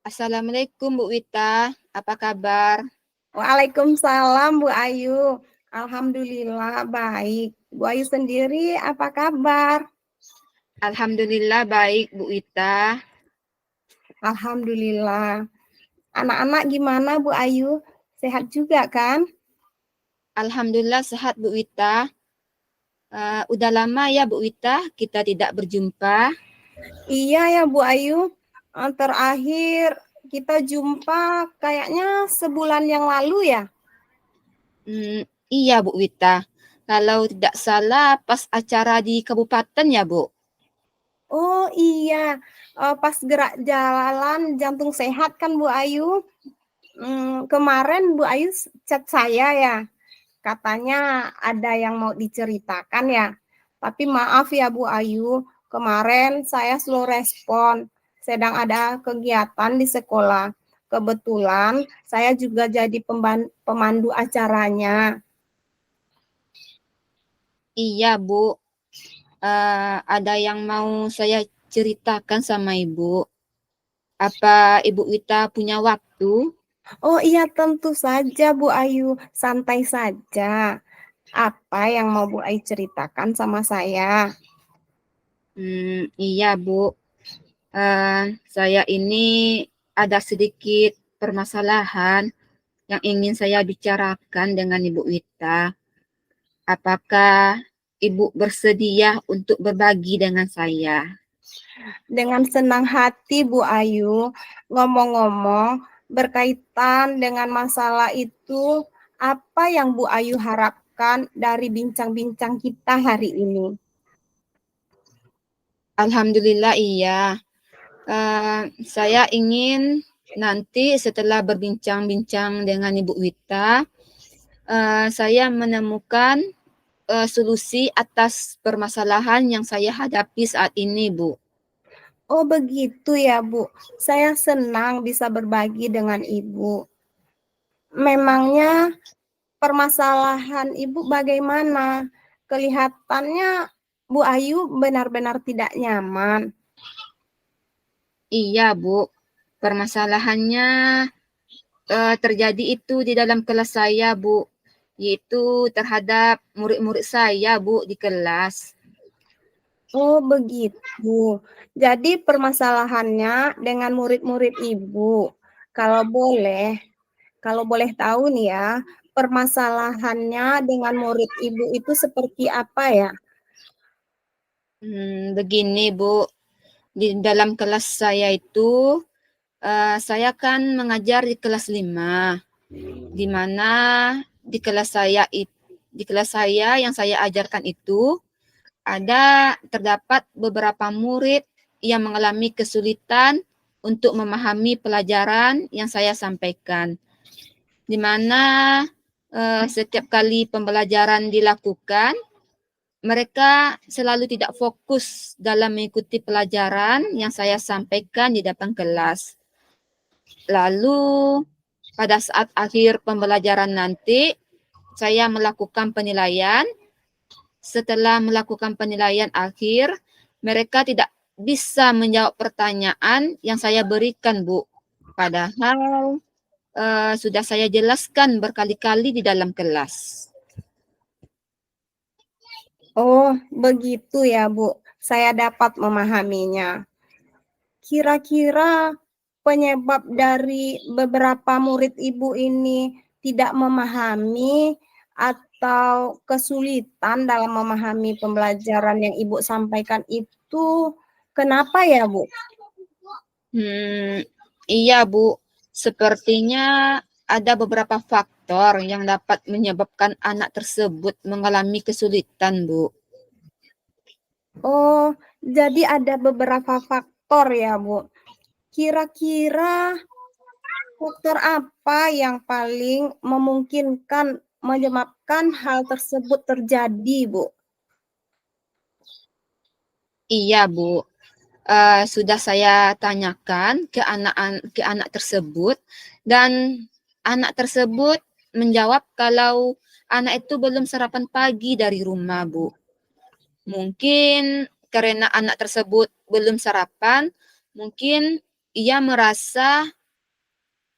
Assalamualaikum Bu Wita, apa kabar? Waalaikumsalam Bu Ayu. Alhamdulillah baik. Bu Ayu sendiri apa kabar? Alhamdulillah baik Bu Wita. Alhamdulillah. Anak-anak gimana Bu Ayu? Sehat juga kan? Alhamdulillah sehat Bu Wita. Udah lama ya Bu Wita kita tidak berjumpa. Iya ya Bu Ayu. Terakhir kita jumpa kayaknya sebulan yang lalu ya. Iya Bu Wita. Kalau tidak salah pas acara di kabupaten ya Bu. Oh iya, pas gerak jalan jantung sehat kan Bu Ayu. Kemarin Bu Ayu chat saya ya. Katanya ada yang mau diceritakan ya. Tapi maaf ya Bu Ayu, kemarin saya slow respon. Sedang ada kegiatan di sekolah. Kebetulan saya juga jadi pemandu acaranya. Iya Bu. Ada yang mau saya ceritakan sama Ibu. Apa Ibu Wita punya waktu? Oh iya tentu saja Bu Ayu, santai saja. Apa yang mau Bu Ayu ceritakan sama saya? Iya Bu. Saya ini ada sedikit permasalahan yang ingin saya bicarakan dengan Ibu Wita. Apakah Ibu bersedia untuk berbagi dengan saya? Dengan senang hati Bu Ayu. Ngomong-ngomong, berkaitan dengan masalah itu, apa yang Bu Ayu harapkan dari bincang-bincang kita hari ini? Alhamdulillah iya. Saya ingin nanti setelah berbincang-bincang dengan Ibu Wita, saya menemukan solusi atas permasalahan yang saya hadapi saat ini, Bu. Oh begitu ya Bu, saya senang bisa berbagi dengan Ibu. Memangnya permasalahan Ibu bagaimana? Kelihatannya Bu Ayu benar-benar tidak nyaman. Iya, Bu. Permasalahannya terjadi itu di dalam kelas saya, Bu. Yaitu terhadap murid-murid saya, Bu, di kelas. Oh begitu. Jadi permasalahannya dengan murid-murid Ibu. Kalau boleh tahu nih ya, permasalahannya dengan murid Ibu itu seperti apa ya? Begini, Bu. Di dalam kelas saya itu, saya kan mengajar di kelas 5, di mana di kelas saya yang saya ajarkan itu terdapat beberapa murid yang mengalami kesulitan untuk memahami pelajaran yang saya sampaikan, di mana setiap kali pembelajaran dilakukan, mereka selalu tidak fokus dalam mengikuti pelajaran yang saya sampaikan di depan kelas. Lalu pada saat akhir pembelajaran nanti, saya melakukan penilaian. Setelah melakukan penilaian akhir, mereka tidak bisa menjawab pertanyaan yang saya berikan, Bu. Padahal sudah saya jelaskan berkali-kali di dalam kelas. Oh, begitu ya, Bu. Saya dapat memahaminya. Kira-kira penyebab dari beberapa murid Ibu ini tidak memahami atau kesulitan dalam memahami pembelajaran yang Ibu sampaikan itu Kenapa ya, Bu? Iya, Bu. Sepertinya ada beberapa faktor yang dapat menyebabkan anak tersebut mengalami kesulitan, Bu. Oh, jadi ada beberapa faktor ya, Bu. Kira-kira faktor apa yang paling memungkinkan menyebabkan hal tersebut terjadi, Bu? Iya, Bu. Sudah saya tanyakan ke anak tersebut dan anak tersebut menjawab kalau anak itu belum sarapan pagi dari rumah, Bu. Mungkin karena anak tersebut belum sarapan, mungkin ia merasa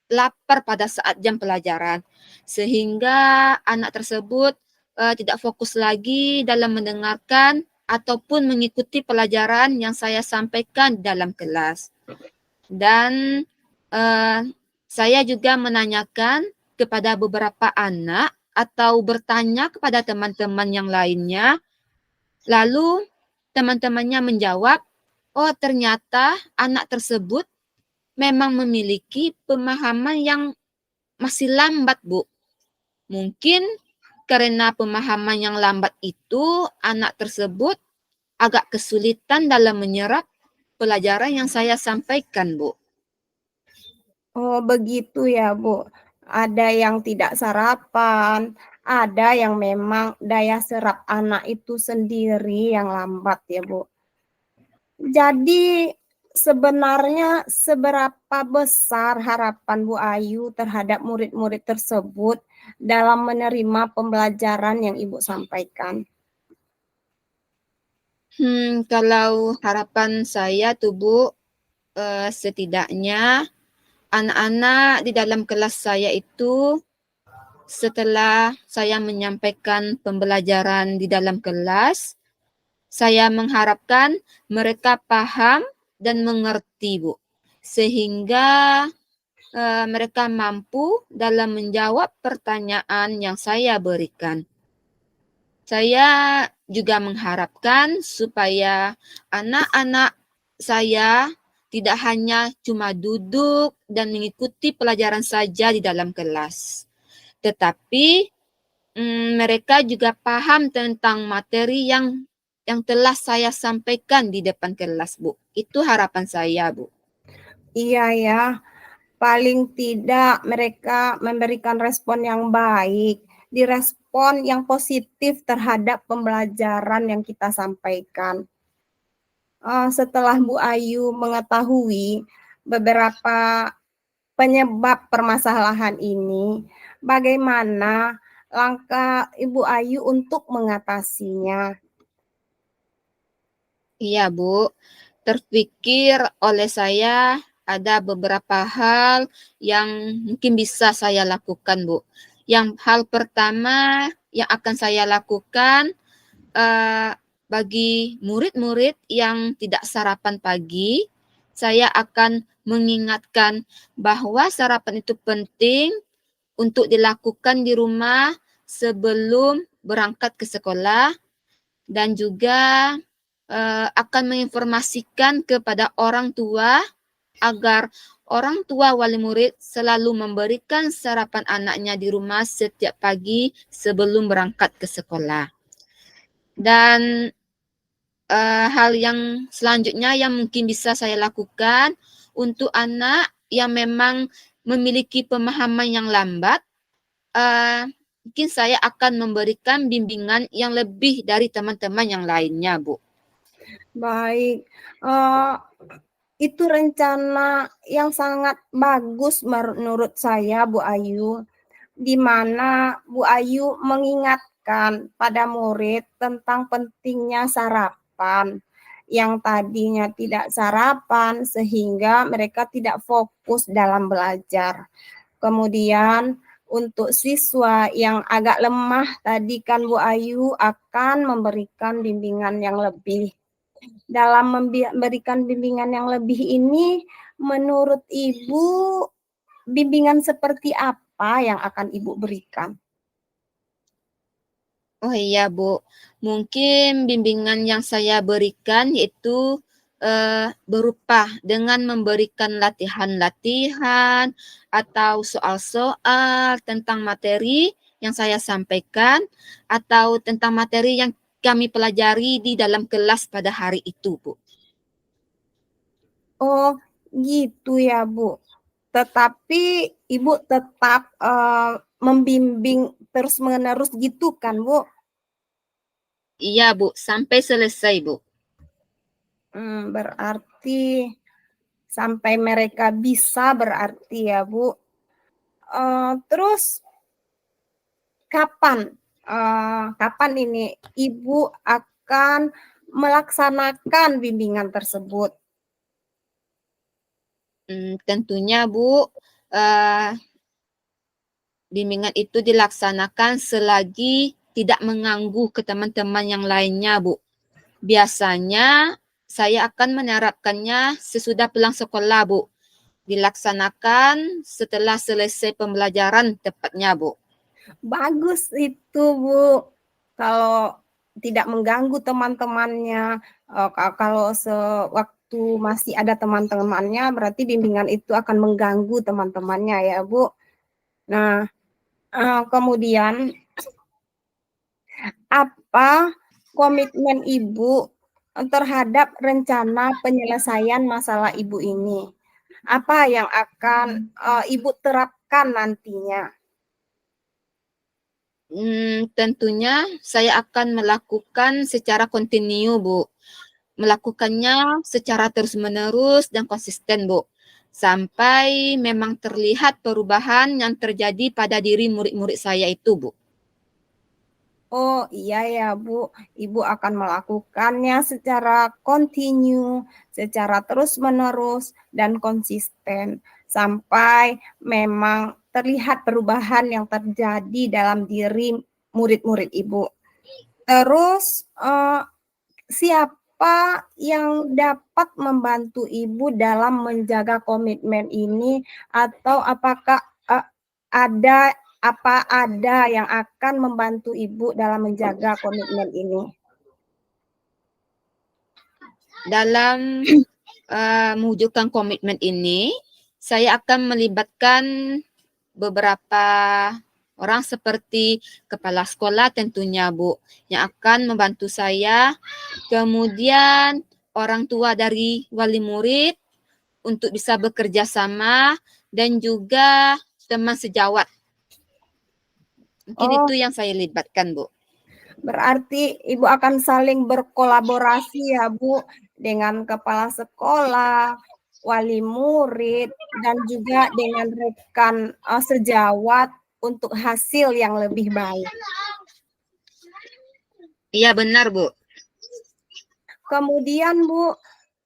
lapar pada saat jam pelajaran, sehingga anak tersebut tidak fokus lagi dalam mendengarkan ataupun mengikuti pelajaran yang saya sampaikan dalam kelas. Dan saya juga menanyakan kepada beberapa anak atau bertanya kepada teman-teman yang lainnya, lalu teman-temannya menjawab, oh ternyata anak tersebut memang memiliki pemahaman yang masih lambat, Bu. Mungkin karena pemahaman yang lambat itu, anak tersebut agak kesulitan dalam menyerap pelajaran yang saya sampaikan, Bu. Oh, begitu ya, Bu. Ada yang tidak sarapan, ada yang memang daya serap anak itu sendiri yang lambat ya, Bu. Jadi sebenarnya seberapa besar harapan Bu Ayu terhadap murid-murid tersebut dalam menerima pembelajaran yang Ibu sampaikan? Kalau harapan saya tuh Bu, setidaknya anak-anak di dalam kelas saya itu setelah saya menyampaikan pembelajaran di dalam kelas, saya mengharapkan mereka paham dan mengerti, Bu. Sehingga mereka mampu dalam menjawab pertanyaan yang saya berikan. Saya juga mengharapkan supaya anak-anak saya tidak hanya cuma duduk dan mengikuti pelajaran saja di dalam kelas, tetapi mereka juga paham tentang materi yang telah saya sampaikan di depan kelas, Bu. Itu harapan saya, Bu. Iya ya, paling tidak mereka memberikan respon yang baik, direspon yang positif terhadap pembelajaran yang kita sampaikan. Setelah Bu Ayu mengetahui beberapa penyebab permasalahan ini, bagaimana langkah Ibu Ayu untuk mengatasinya? Iya, Bu. Terpikir oleh saya ada beberapa hal yang mungkin bisa saya lakukan, Bu. Yang hal pertama yang akan saya lakukan bagi murid-murid yang tidak sarapan pagi, saya akan mengingatkan bahwa sarapan itu penting untuk dilakukan di rumah sebelum berangkat ke sekolah dan juga akan menginformasikan kepada orang tua agar orang tua wali murid selalu memberikan sarapan anaknya di rumah setiap pagi sebelum berangkat ke sekolah. Dan hal yang selanjutnya yang mungkin bisa saya lakukan untuk anak yang memang memiliki pemahaman yang lambat, mungkin saya akan memberikan bimbingan yang lebih dari teman-teman yang lainnya, Bu. Baik, itu rencana yang sangat bagus menurut saya, Bu Ayu, di mana Bu Ayu mengingatkan pada murid tentang pentingnya sarapan yang tadinya tidak sarapan sehingga mereka tidak fokus dalam belajar. Kemudian untuk siswa yang agak lemah tadi kan Bu Ayu akan memberikan bimbingan yang lebih. Dalam memberikan bimbingan yang lebih ini, menurut Ibu, bimbingan seperti apa yang akan Ibu berikan? Oh iya, Bu. Mungkin bimbingan yang saya berikan yaitu berupa dengan memberikan latihan-latihan atau soal-soal tentang materi yang saya sampaikan atau tentang materi yang kami pelajari di dalam kelas pada hari itu, Bu. Oh, gitu ya, Bu. Tetapi Ibu tetap membimbing terus-menerus gitu kan, Bu? Iya, Bu, sampai selesai, Bu. Berarti sampai mereka bisa berarti ya, Bu. Terus kapan ini Ibu akan melaksanakan bimbingan tersebut? Tentunya, Bu, bimbingan itu dilaksanakan selagi tidak mengganggu ke teman-teman yang lainnya, Bu. Biasanya saya akan menerapkannya sesudah pulang sekolah, Bu. Dilaksanakan setelah selesai pembelajaran tepatnya, Bu. Bagus itu, Bu. Kalau tidak mengganggu teman-temannya, kalau sewaktu masih ada teman-temannya, berarti bimbingan itu akan mengganggu teman-temannya ya, Bu. Nah, kemudian apa komitmen Ibu terhadap rencana penyelesaian masalah Ibu ini? Apa yang akan Ibu terapkan nantinya? Tentunya saya akan melakukan secara kontinu, Bu. Melakukannya secara terus-menerus dan konsisten, Bu. Sampai memang terlihat perubahan yang terjadi pada diri murid-murid saya itu, Bu. Oh iya ya, Bu. Ibu akan melakukannya secara kontinu, secara terus-menerus dan konsisten sampai memang terlihat perubahan yang terjadi dalam diri murid-murid Ibu. Terus siapa yang dapat membantu Ibu dalam menjaga komitmen ini atau apakah ada yang akan membantu Ibu dalam menjaga komitmen ini? Dalam mewujudkan komitmen ini, saya akan melibatkan beberapa orang seperti kepala sekolah tentunya, Bu, yang akan membantu saya. Kemudian orang tua dari wali murid untuk bisa bekerja sama dan juga teman sejawat. Mungkin itu yang saya libatkan, Bu. Berarti Ibu akan saling berkolaborasi ya, Bu, dengan kepala sekolah, wali murid, dan juga dengan rekan sejawat untuk hasil yang lebih baik. Iya, benar, Bu. Kemudian, Bu,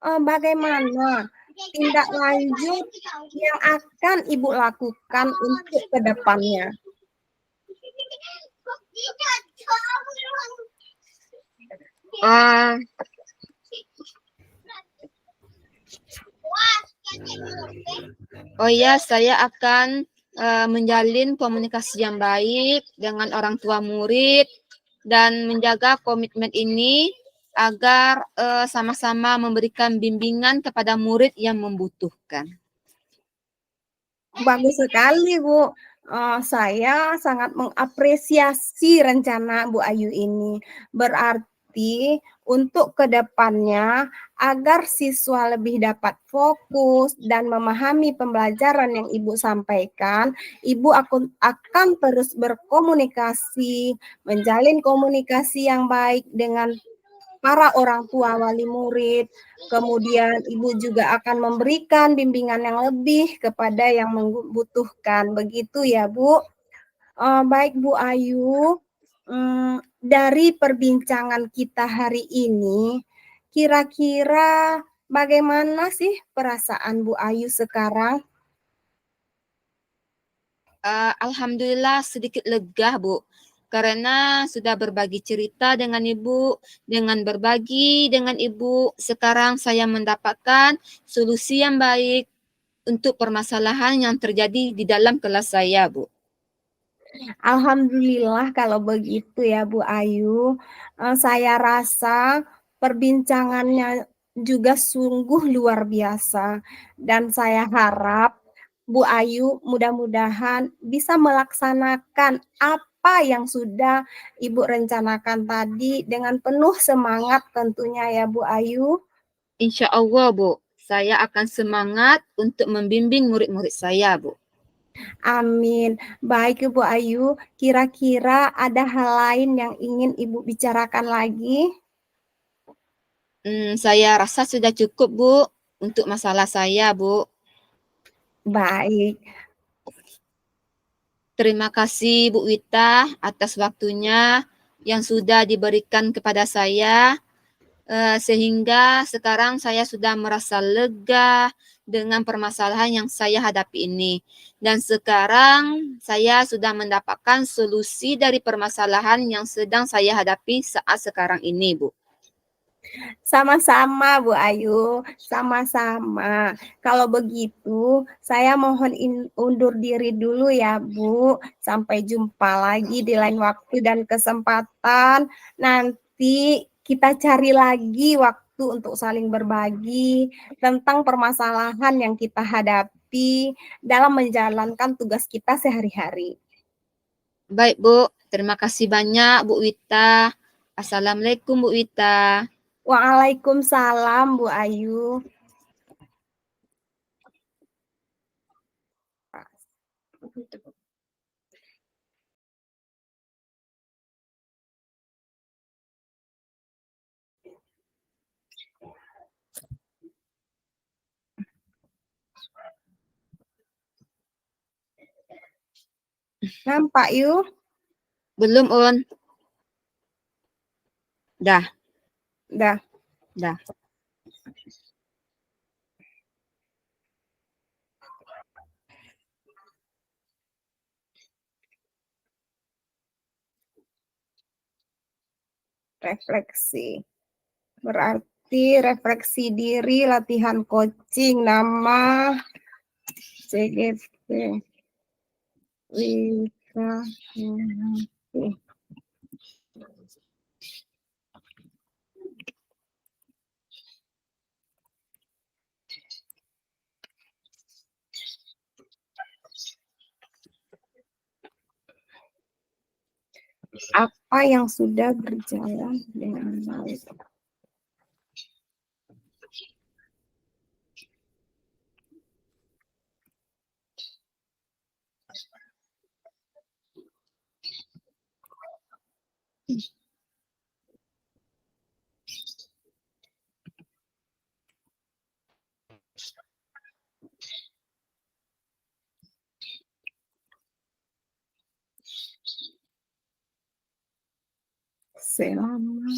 bagaimana tindak lanjut yang akan Ibu lakukan untuk ke depannya? Oh ya, saya akan menjalin komunikasi yang baik dengan orang tua murid dan menjaga komitmen ini agar sama-sama memberikan bimbingan kepada murid yang membutuhkan. Bagus sekali, Bu. Saya sangat mengapresiasi rencana Bu Ayu ini. Berarti untuk ke depannya agar siswa lebih dapat fokus dan memahami pembelajaran yang Ibu sampaikan, Ibu akan terus berkomunikasi, menjalin komunikasi yang baik dengan para orang tua wali murid. Kemudian Ibu juga akan memberikan bimbingan yang lebih kepada yang membutuhkan. Begitu ya, Bu. Baik Bu Ayu, dari perbincangan kita hari ini, kira-kira bagaimana sih perasaan Bu Ayu sekarang? Alhamdulillah sedikit lega, Bu. Karena sudah berbagi cerita dengan Ibu, dengan berbagi dengan Ibu, sekarang saya mendapatkan solusi yang baik untuk permasalahan yang terjadi di dalam kelas saya, Bu. Alhamdulillah kalau begitu ya Bu Ayu. Saya rasa perbincangannya juga sungguh luar biasa. Dan saya harap Bu Ayu mudah-mudahan bisa melaksanakan apa yang sudah Ibu rencanakan tadi dengan penuh semangat tentunya ya Bu Ayu. Insya Allah, Bu. Saya akan semangat untuk membimbing murid-murid saya, Bu. Amin. Baik Ibu Ayu, kira-kira ada hal lain yang ingin Ibu bicarakan lagi? Saya rasa sudah cukup, Bu, untuk masalah saya, Bu. Baik. Terima kasih Bu Wita atas waktunya yang sudah diberikan kepada saya, sehingga sekarang saya sudah merasa lega dengan permasalahan yang saya hadapi ini. Dan sekarang saya sudah mendapatkan solusi dari permasalahan yang sedang saya hadapi saat sekarang ini, Bu. Sama-sama Bu Ayu, sama-sama. Kalau begitu, saya mohon undur diri dulu ya Bu. Sampai jumpa lagi di lain waktu dan kesempatan. Nanti kita cari lagi waktu untuk saling berbagi tentang permasalahan yang kita hadapi dalam menjalankan tugas kita sehari-hari. Baik, Bu. Terima kasih banyak, Bu Wita. Assalamualaikum, Bu Wita. Waalaikumsalam Bu Ayu. Nampak yuk? Belum, Un. Dah. Dah. Dah. Refleksi. Berarti refleksi diri, latihan coaching, nama CGT. Wika. Apa yang sudah berjalan dengan baik? Selama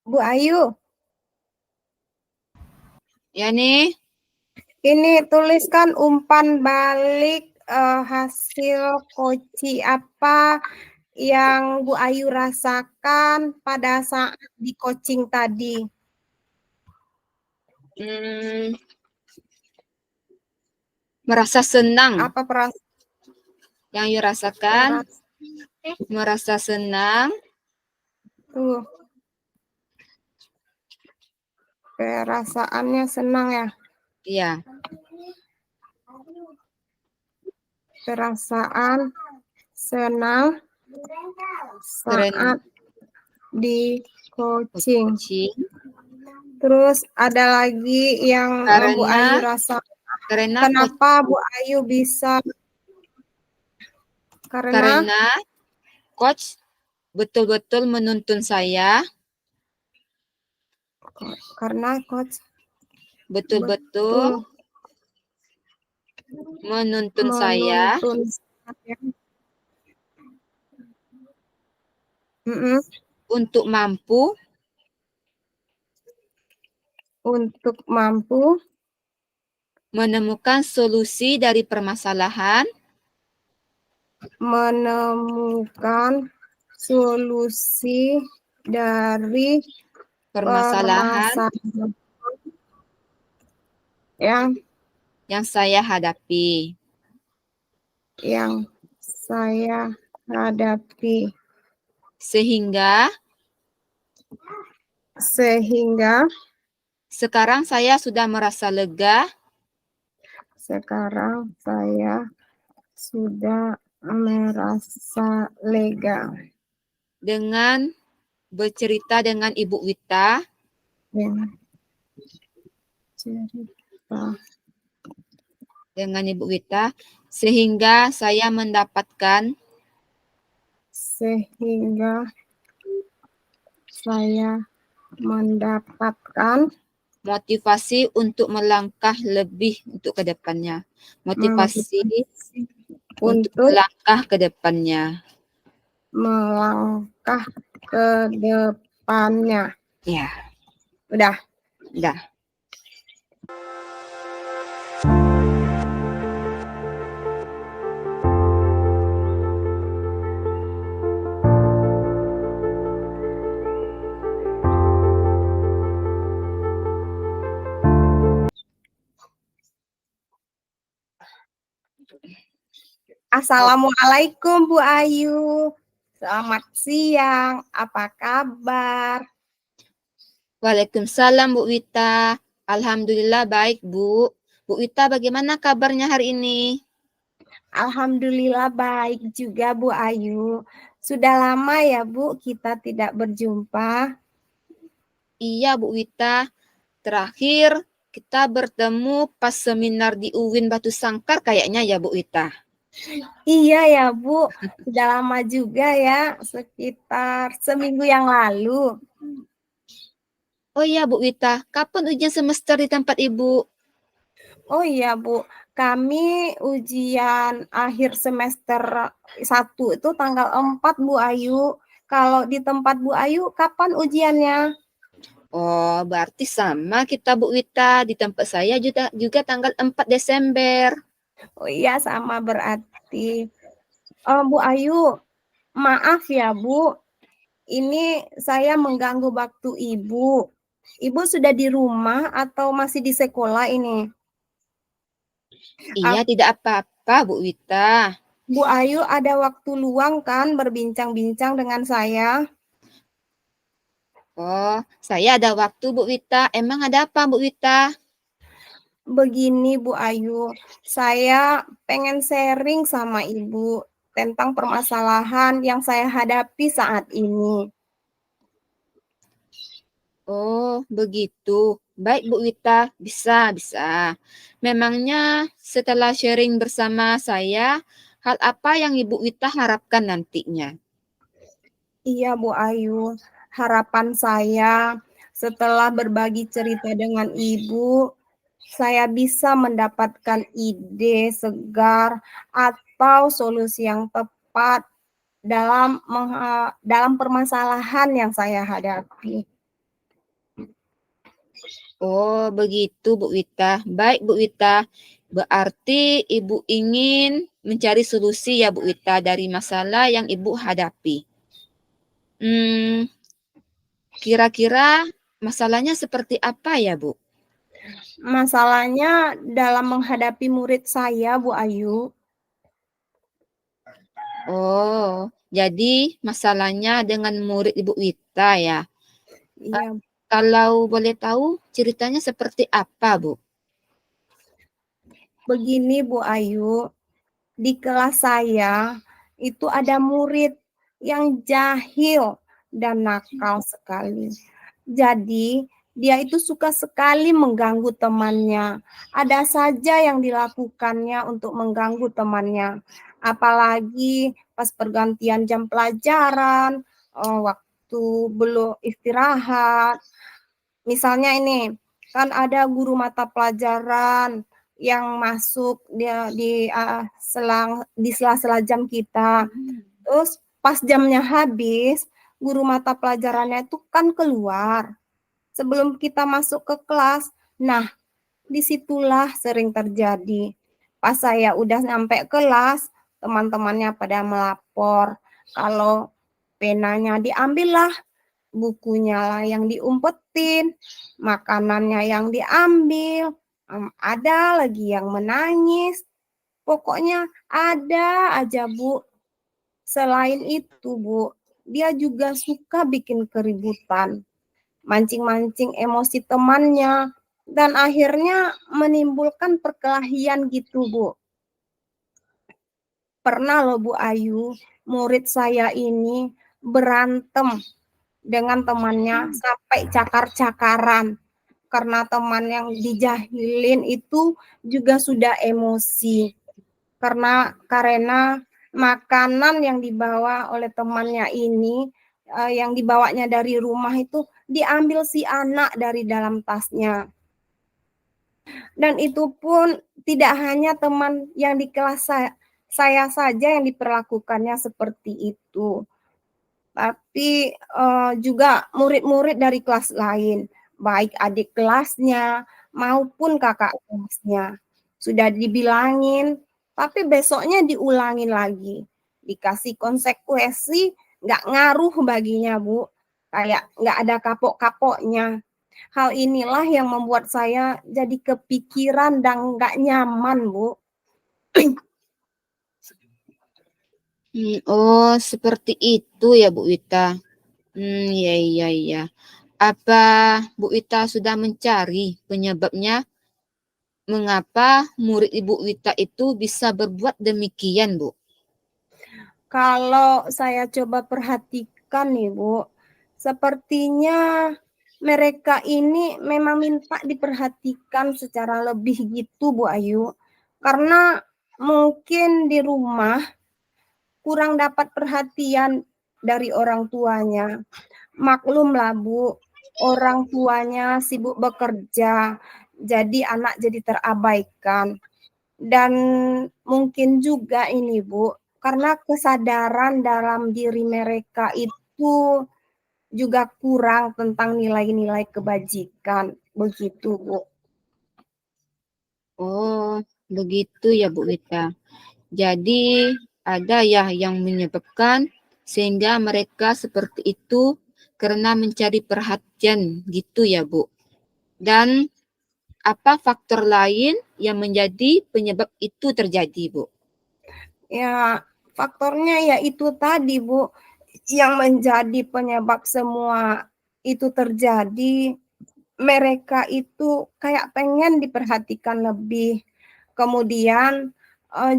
Bu Ayu, Ya nih, ini tuliskan umpan balik hasil koci apa yang Bu Ayu rasakan pada saat di coaching tadi. Merasa senang. Apa perasaan Yang you rasakan? Merasa senang Tuh, perasaannya senang ya. Iya, Perasaan senang keren saat di coaching. coaching Terus ada lagi yang Bu Ayu rasa, karena kenapa Bu Ayu bisa, karena coach betul-betul menuntun saya, karena coach betul-betul menuntun saya saya. untuk mampu menemukan solusi dari permasalahan permasalahan yang saya hadapi. Sehingga sekarang saya sudah merasa lega dengan bercerita dengan Ibu Wita sehingga saya mendapatkan motivasi untuk melangkah lebih untuk ke depannya. Motivasi untuk melangkah ke depannya. Ya, Udah. udah. Assalamualaikum Bu Ayu. Selamat siang. Apa kabar? Waalaikumsalam Bu Wita. Alhamdulillah baik Bu. Bu Wita bagaimana kabarnya hari ini? Alhamdulillah baik juga Bu Ayu. Sudah lama ya Bu kita tidak berjumpa. Iya Bu Wita. Terakhir kita bertemu pas seminar di UIN Batu Sangkar kayaknya ya Bu Wita. Iya ya Bu, sudah lama juga ya, sekitar seminggu yang lalu. Oh iya Bu Wita, kapan ujian semester di tempat Ibu? Oh iya Bu, kami ujian akhir semester 1 itu tanggal 4 Bu Ayu. Kalau di tempat Bu Ayu kapan ujiannya? Oh, berarti sama kita Bu Wita. Di tempat saya juga tanggal 4 Desember. Oh iya sama berarti. Bu Ayu, maaf ya Bu, ini saya mengganggu waktu Ibu. Ibu sudah di rumah atau masih di sekolah ini? Iya, tidak apa-apa Bu Wita. Bu Ayu ada waktu luang kan berbincang-bincang dengan saya? Oh, saya ada waktu Bu Wita. Emang ada apa Bu Wita? Begini Bu Ayu, saya pengen sharing sama Ibu tentang permasalahan yang saya hadapi saat ini. Oh, begitu. Baik Bu Wita, bisa. Memangnya setelah sharing bersama saya, hal apa yang Ibu Wita harapkan nantinya? Iya Bu Ayu, harapan saya setelah berbagi cerita dengan Ibu, saya bisa mendapatkan ide segar atau solusi yang tepat dalam permasalahan yang saya hadapi. Oh, begitu Bu Wita. Baik Bu Wita. Berarti Ibu ingin mencari solusi ya Bu Wita dari masalah yang Ibu hadapi. Kira-kira masalahnya seperti apa ya Bu? Masalahnya dalam menghadapi murid saya, Bu Ayu. Oh, Jadi masalahnya dengan murid Ibu Wita ya. Iya, Kalau boleh tahu ceritanya seperti apa, Bu? begini Bu Ayu, di kelas saya itu ada murid yang jahil dan nakal sekali. Jadi, dia itu suka sekali mengganggu temannya. Ada saja yang dilakukannya untuk mengganggu temannya. Apalagi pas pergantian jam pelajaran, waktu belum istirahat. Misalnya ini, kan ada guru mata pelajaran yang masuk dia di sela-sela jam kita. Terus pas jamnya habis, guru mata pelajarannya itu kan keluar sebelum kita masuk ke kelas. Nah, disitulah sering terjadi. Pas saya udah sampai kelas, teman-temannya pada melapor kalau penanya diambil lah, bukunya lah yang diumpetin, makanannya yang diambil, ada lagi yang menangis. Pokoknya ada aja, Bu. Selain itu, Bu, dia juga suka bikin keributan, mancing-mancing emosi temannya, dan akhirnya menimbulkan perkelahian gitu, Bu. Pernah loh Bu Ayu, murid saya ini berantem dengan temannya sampai cakar-cakaran karena teman yang dijahilin itu juga sudah emosi karena makanan yang dibawa oleh temannya ini yang dibawanya dari rumah itu diambil si anak dari dalam tasnya. Dan itu pun tidak hanya teman yang di kelas saya saja yang diperlakukannya seperti itu, tapi juga murid-murid dari kelas lain, baik adik kelasnya maupun kakak kelasnya. Sudah dibilangin, tapi besoknya diulangin lagi. Dikasih konsekuensi, nggak ngaruh baginya, Bu. Kayak nggak ada kapok-kapoknya. Hal inilah yang membuat saya jadi kepikiran dan nggak nyaman, Bu. Oh, seperti itu ya, Bu Wita. Iya, iya, iya. Apa Bu Wita sudah mencari penyebabnya mengapa murid Ibu Wita itu bisa berbuat demikian, Bu? Kalau saya coba perhatikan nih, Bu, sepertinya mereka ini memang minta diperhatikan secara lebih gitu, Bu Ayu. Karena mungkin di rumah kurang dapat perhatian dari orang tuanya. Maklumlah, Bu, orang tuanya sibuk bekerja, jadi anak jadi terabaikan. Dan mungkin juga ini, Bu, karena kesadaran dalam diri mereka itu juga kurang tentang nilai-nilai kebajikan. Begitu, Bu. Oh, begitu ya, Bu Wita. Jadi ada ya yang menyebabkan sehingga mereka seperti itu karena mencari perhatian gitu ya, Bu. Dan apa faktor lain yang menjadi penyebab itu terjadi, Bu? Ya, faktornya ya itu tadi, Bu, yang menjadi penyebab semua itu terjadi. Mereka itu kayak pengen diperhatikan lebih. Kemudian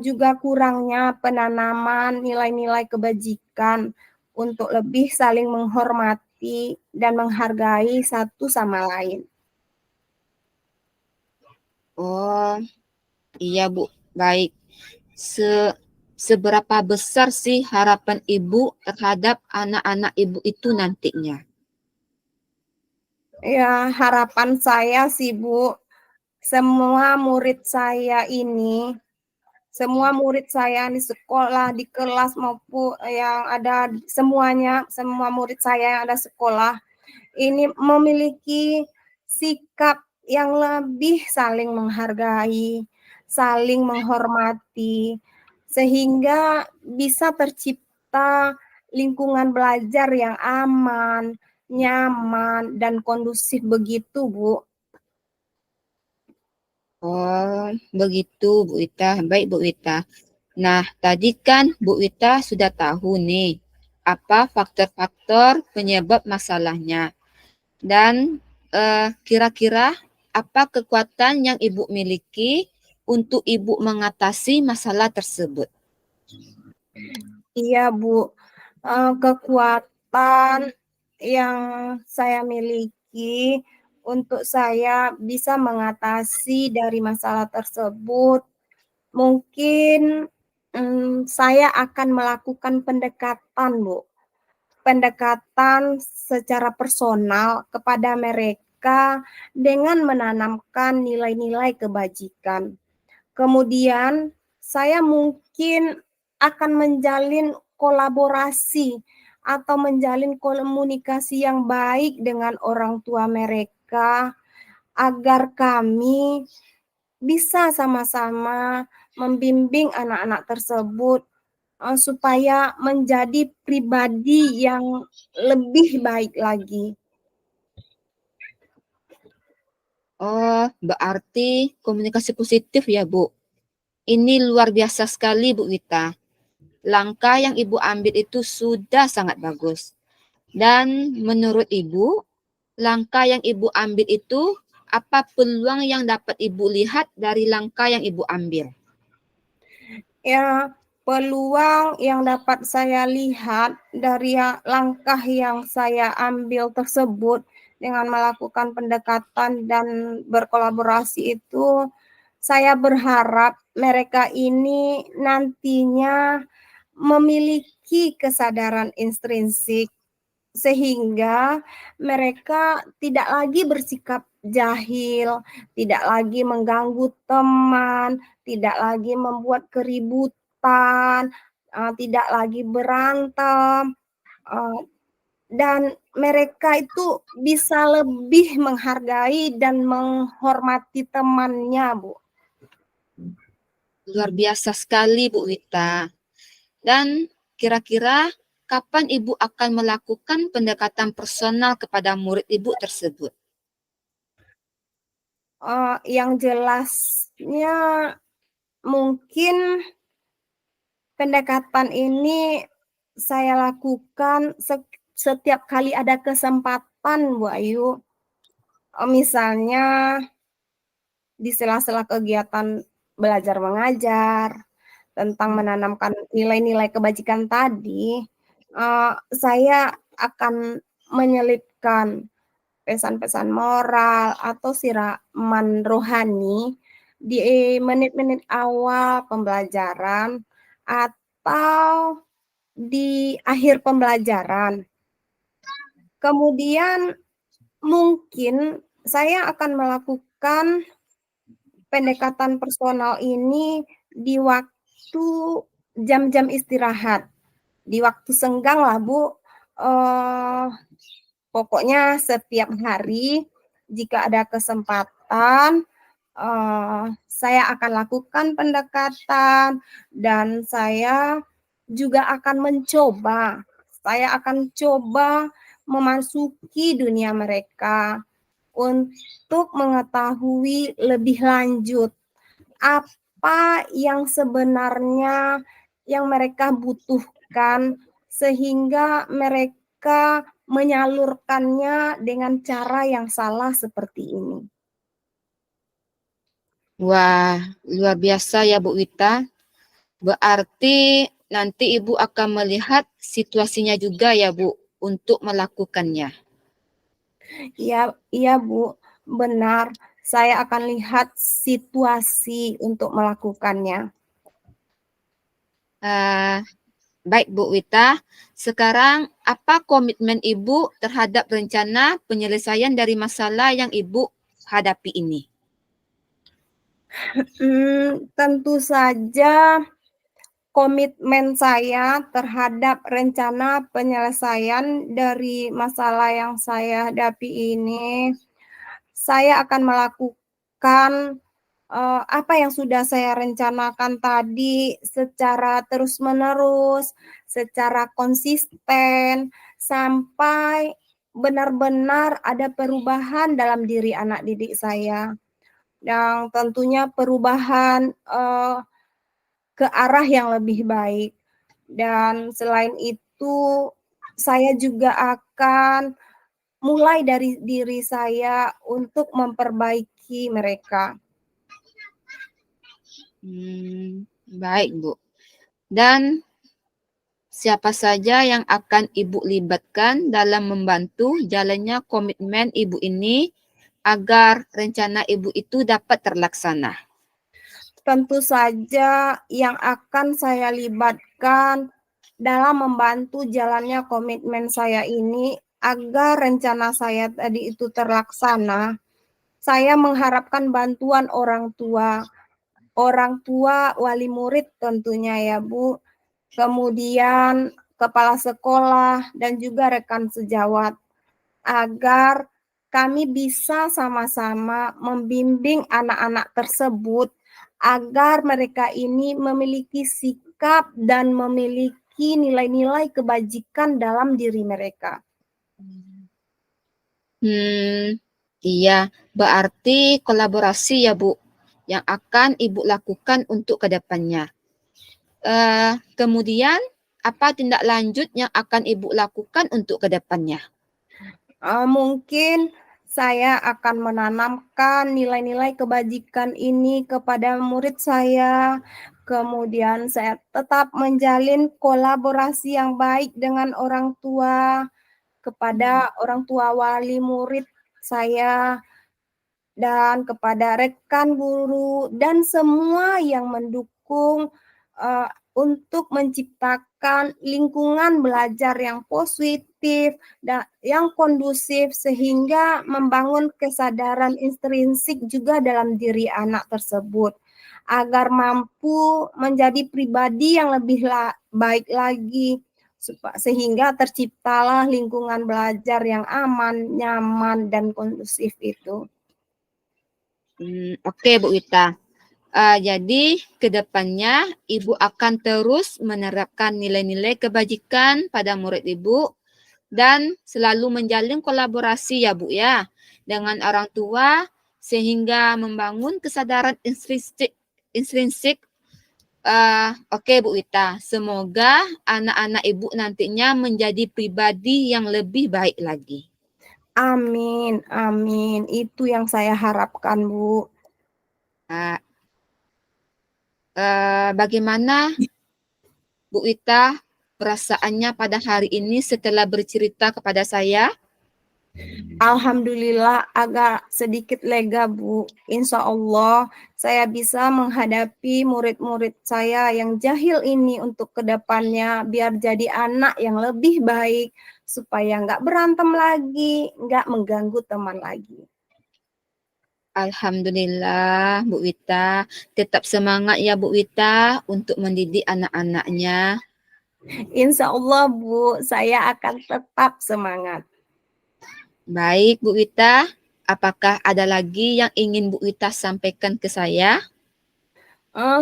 juga kurangnya penanaman nilai-nilai kebajikan untuk lebih saling menghormati dan menghargai satu sama lain. Oh, iya, Bu. Baik. Se Seberapa besar sih harapan Ibu terhadap anak-anak Ibu itu nantinya? Ya, harapan saya sih, Bu, semua murid saya ini, semua murid saya di sekolah, di kelas maupun yang ada semuanya, semua murid saya yang ada sekolah ini memiliki sikap yang lebih saling menghargai, saling menghormati, sehingga bisa tercipta lingkungan belajar yang aman, nyaman, dan kondusif begitu, Bu. Oh, begitu Bu Ita. Baik Bu Ita. Nah, tadi kan Bu Wita sudah tahu nih apa faktor-faktor penyebab masalahnya. Dan kira-kira apa kekuatan yang Ibu miliki untuk Ibu mengatasi masalah tersebut? Iya, Bu. Kekuatan yang saya miliki untuk saya bisa mengatasi dari masalah tersebut, mungkin saya akan melakukan pendekatan, Bu. Pendekatan secara personal kepada mereka dengan menanamkan nilai-nilai kebajikan. Kemudian saya mungkin akan menjalin kolaborasi atau menjalin komunikasi yang baik dengan orang tua mereka agar kami bisa sama-sama membimbing anak-anak tersebut supaya menjadi pribadi yang lebih baik lagi. Oh, berarti komunikasi positif ya, Bu. Ini luar biasa sekali, Bu Wita. Langkah yang Ibu ambil itu sudah sangat bagus. Dan menurut Ibu, langkah yang Ibu ambil itu apa peluang yang dapat Ibu lihat dari langkah yang Ibu ambil? Ya, peluang yang dapat saya lihat dari langkah yang saya ambil tersebut dengan melakukan pendekatan dan berkolaborasi itu, saya berharap mereka ini nantinya memiliki kesadaran intrinsik sehingga mereka tidak lagi bersikap jahil, tidak lagi mengganggu teman, tidak lagi membuat keributan, tidak lagi berantem, dan mereka itu bisa lebih menghargai dan menghormati temannya, Bu. Luar biasa sekali, Bu Wita. Dan kira-kira kapan Ibu akan melakukan pendekatan personal kepada murid Ibu tersebut? Yang jelasnya mungkin pendekatan ini saya lakukan setiap kali ada kesempatan, Bu Ayu. Misalnya di sela-sela kegiatan belajar mengajar, tentang menanamkan nilai-nilai kebajikan tadi, saya akan menyelipkan pesan-pesan moral atau siraman rohani di menit-menit awal pembelajaran atau di akhir pembelajaran. Kemudian mungkin saya akan melakukan pendekatan personal ini di waktu jam-jam istirahat, di waktu senggang lah, Bu. Pokoknya setiap hari jika ada kesempatan, saya akan lakukan pendekatan dan saya juga akan saya akan coba memasuki dunia mereka untuk mengetahui lebih lanjut apa yang sebenarnya yang mereka butuhkan sehingga mereka menyalurkannya dengan cara yang salah seperti ini. Wah, luar biasa ya Bu Wita. Berarti nanti Ibu akan melihat situasinya juga ya Bu untuk melakukannya. Iya Bu, benar. Saya akan lihat situasi untuk melakukannya. Baik Bu Wita, sekarang apa komitmen Ibu terhadap rencana penyelesaian dari masalah yang Ibu hadapi ini? Tentu saja komitmen saya terhadap rencana penyelesaian dari masalah yang saya hadapi ini, saya akan melakukan apa yang sudah saya rencanakan tadi secara terus-menerus, secara konsisten, sampai benar-benar ada perubahan dalam diri anak didik saya. Yang tentunya perubahan ke arah yang lebih baik. Dan selain itu, saya juga akan mulai dari diri saya untuk memperbaiki mereka. Baik, Bu. Dan siapa saja yang akan Ibu libatkan dalam membantu jalannya komitmen Ibu ini agar rencana Ibu itu dapat terlaksana? Tentu saja yang akan saya libatkan dalam membantu jalannya komitmen saya ini agar rencana saya tadi itu terlaksana. Saya mengharapkan bantuan orang tua, wali murid tentunya ya Bu, kemudian kepala sekolah dan juga rekan sejawat agar kami bisa sama-sama membimbing anak-anak tersebut agar mereka ini memiliki sikap dan memiliki nilai-nilai kebajikan dalam diri mereka. Iya, berarti kolaborasi ya Bu, yang akan Ibu lakukan untuk kedepannya. Kemudian, apa tindak lanjut yang akan Ibu lakukan untuk kedepannya? Mungkin saya akan menanamkan nilai-nilai kebajikan ini kepada murid saya. Kemudian saya tetap menjalin kolaborasi yang baik dengan orang tua, kepada orang tua wali murid saya, dan kepada rekan guru dan semua yang mendukung untuk menciptakan lingkungan belajar yang positif dan yang kondusif sehingga membangun kesadaran intrinsik juga dalam diri anak tersebut agar mampu menjadi pribadi yang lebih baik lagi sehingga terciptalah lingkungan belajar yang aman, nyaman, dan kondusif itu. Oke, Bu Wita. Jadi, kedepannya Ibu akan terus menerapkan nilai-nilai kebajikan pada murid Ibu dan selalu menjalin kolaborasi ya Bu ya dengan orang tua sehingga membangun kesadaran intrinsik. Oke Bu Wita, semoga anak-anak Ibu nantinya menjadi pribadi yang lebih baik lagi. Amin, amin. Itu yang saya harapkan, Bu. Bagaimana Bu Wita perasaannya pada hari ini setelah bercerita kepada saya? Alhamdulillah agak sedikit lega, Bu. Insya Allah saya bisa menghadapi murid-murid saya yang jahil ini untuk kedepannya biar jadi anak yang lebih baik supaya nggak berantem lagi, nggak mengganggu teman lagi. Alhamdulillah, Bu Wita. Tetap semangat ya Bu Wita untuk mendidik anak-anaknya. Insya Allah, Bu, saya akan tetap semangat. Baik, Bu Wita. Apakah ada lagi yang ingin Bu Wita sampaikan ke saya?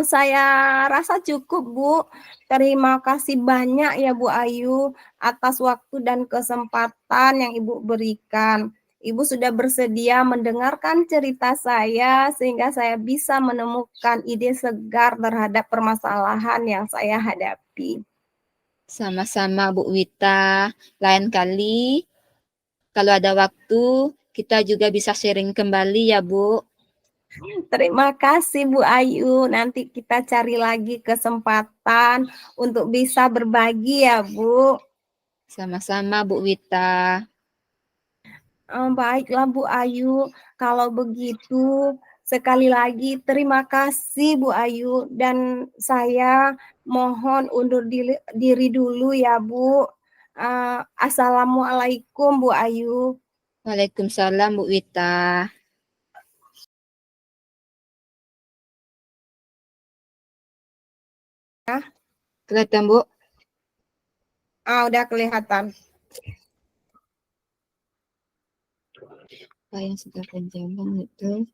Saya rasa cukup, Bu. Terima kasih banyak ya Bu Ayu atas waktu dan kesempatan yang Ibu berikan. Ibu sudah bersedia mendengarkan cerita saya sehingga saya bisa menemukan ide segar terhadap permasalahan yang saya hadapi. Sama-sama Bu Wita. Lain kali kalau ada waktu kita juga bisa sharing kembali ya Bu. Terima kasih Bu Ayu. Nanti kita cari lagi kesempatan untuk bisa berbagi ya Bu. Sama-sama Bu Wita. Baiklah Bu Ayu, kalau begitu sekali lagi terima kasih Bu Ayu dan saya mohon undur diri dulu ya Bu. Assalamualaikum Bu Ayu. Waalaikumsalam Bu Wita. Kelihatan Bu? Udah kelihatan. Apa yang sudah berjalan itu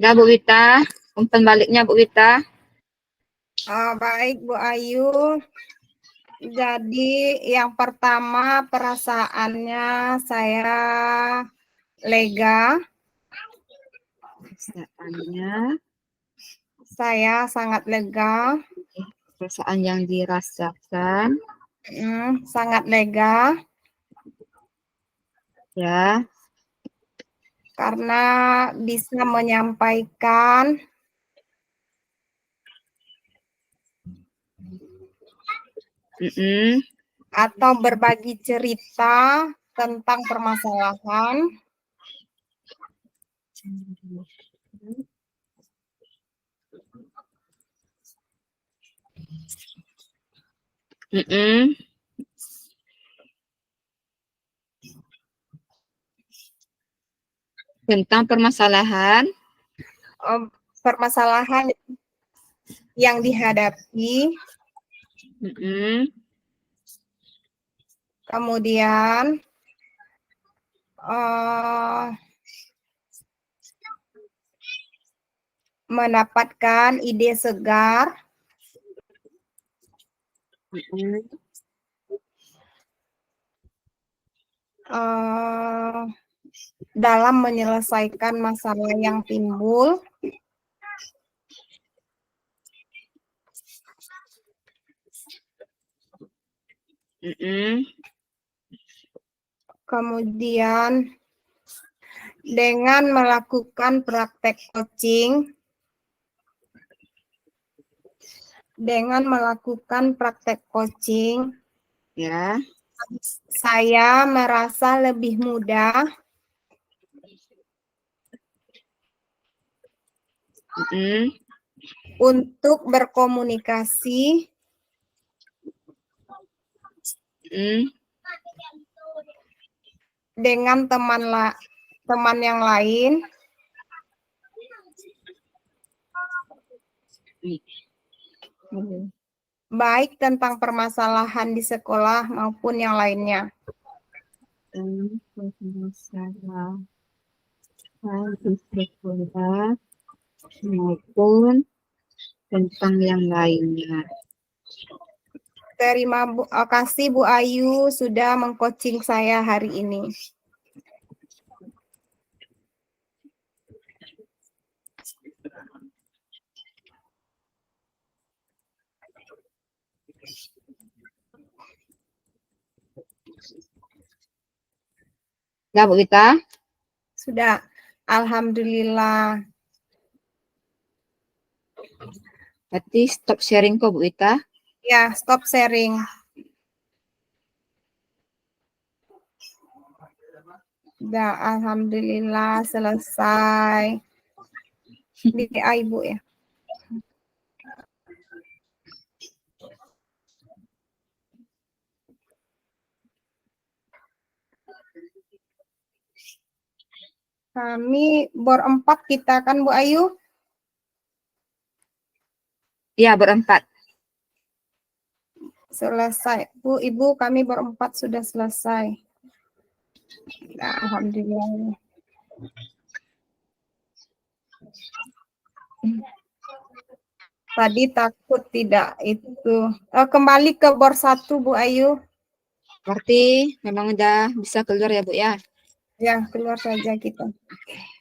Udah Bu Wita, umpan baliknya Bu Wita. Baik Bu Ayu. Jadi yang pertama perasaannya saya lega. Perasaannya, Saya sangat lega. perasaan yang dirasakan, Sangat lega ya. karena bisa menyampaikan atau berbagi cerita tentang permasalahan Tentang permasalahan, permasalahan yang dihadapi. Kemudian mendapatkan ide segar dalam menyelesaikan masalah yang timbul. Kemudian dengan melakukan praktek coaching, ya, saya merasa lebih mudah untuk berkomunikasi dengan teman yang lain, baik tentang permasalahan di sekolah maupun yang lainnya. Maupun tentang yang lainnya. Terima kasih Bu Ayu sudah mengcoaching saya hari ini. Ya Bu Wita? Sudah, alhamdulillah. Berarti stop sharing kok Bu Wita? Ya, stop sharing. Sudah, alhamdulillah selesai. DA Ibu ya. Kami berempat kita kan Bu Ayu? Iya, berempat. Selesai. Bu, Ibu kami berempat sudah selesai. Nah, alhamdulillah. Tadi takut tidak itu. Kembali ke bor 1 Bu Ayu. Berarti memang udah bisa keluar ya Bu ya? Ya, keluar saja kita. Oke.